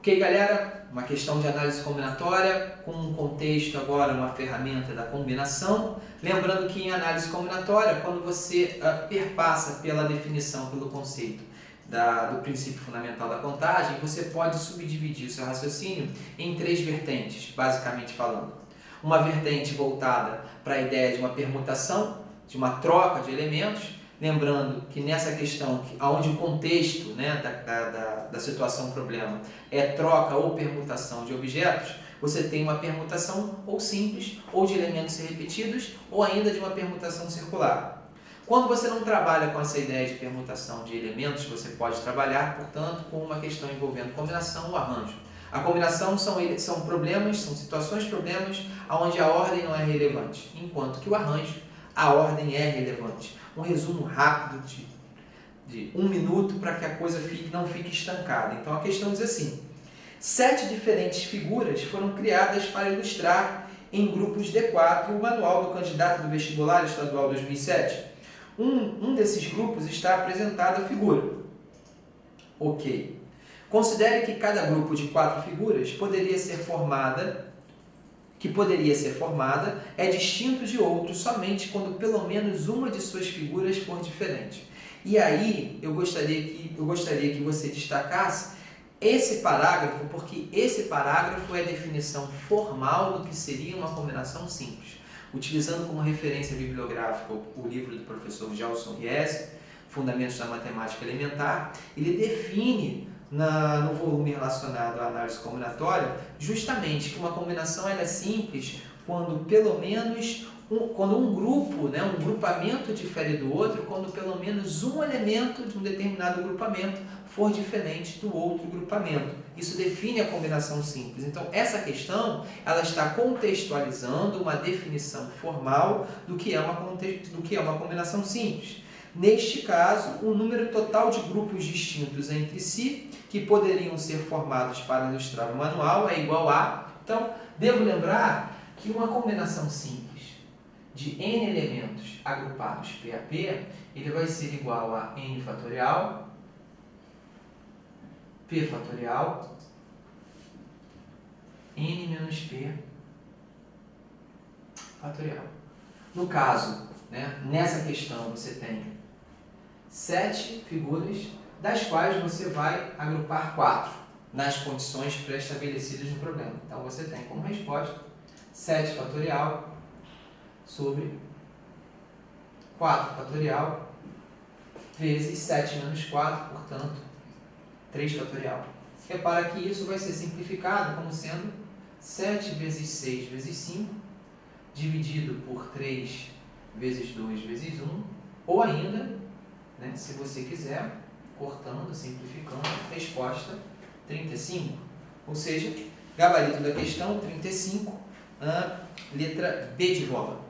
Ok, galera? Uma questão de análise combinatória, com um contexto agora, uma ferramenta da combinação. Lembrando que em análise combinatória, quando você perpassa pela definição, pelo conceito do princípio fundamental da contagem, você pode subdividir o seu raciocínio em três vertentes, basicamente falando. Uma vertente voltada para a ideia de uma permutação, de uma troca de elementos. Lembrando que nessa questão, onde o contexto, né, da situação problema é troca ou permutação de objetos, você tem uma permutação ou simples, ou de elementos repetidos, ou ainda de uma permutação circular. Quando você não trabalha com essa ideia de permutação de elementos, você pode trabalhar, portanto, com uma questão envolvendo combinação ou arranjo. A combinação são problemas, são situações problemas, onde a ordem não é relevante, enquanto que o arranjo, a ordem é relevante. Um resumo rápido de 1 minuto para que a coisa não fique estancada. Então a questão diz assim: 7 diferentes figuras foram criadas para ilustrar em grupos D4 o manual do candidato do vestibular estadual 2007. Um desses grupos está apresentado a figura. Ok. Considere que cada grupo de 4 figuras poderia ser formada é distinto de outro somente quando pelo menos uma de suas figuras for diferente. E aí eu gostaria que você destacasse esse parágrafo, porque esse parágrafo é a definição formal do que seria uma combinação simples. Utilizando como referência bibliográfica o livro do professor Gelson Riesi, Fundamentos da Matemática Elementar, ele define no volume relacionado à análise combinatória, justamente que uma combinação ela é simples quando pelo menos quando um grupo, né, um grupamento difere do outro, quando pelo menos um elemento de um determinado grupamento for diferente do outro grupamento. Isso define a combinação simples. Então, essa questão ela está contextualizando uma definição formal do que é uma combinação simples. Neste caso, o número total de grupos distintos entre si, que poderiam ser formados para ilustrar o manual, é igual a... Então, devo lembrar que uma combinação simples de n elementos agrupados P a P, ele vai ser igual a n fatorial, P fatorial, n menos P fatorial. No caso, né, nessa questão você tem 7 figuras, das quais você vai agrupar 4 nas condições pré-estabelecidas no problema. Então você tem como resposta 7 fatorial sobre 4 fatorial vezes 7 menos 4, portanto 3 fatorial. Repara que isso vai ser simplificado como sendo 7 vezes 6 vezes 5 dividido por 3 vezes 2 vezes 1, ou ainda, né, se você quiser, cortando, simplificando, resposta 35. Ou seja, gabarito da questão 35, letra B de bola.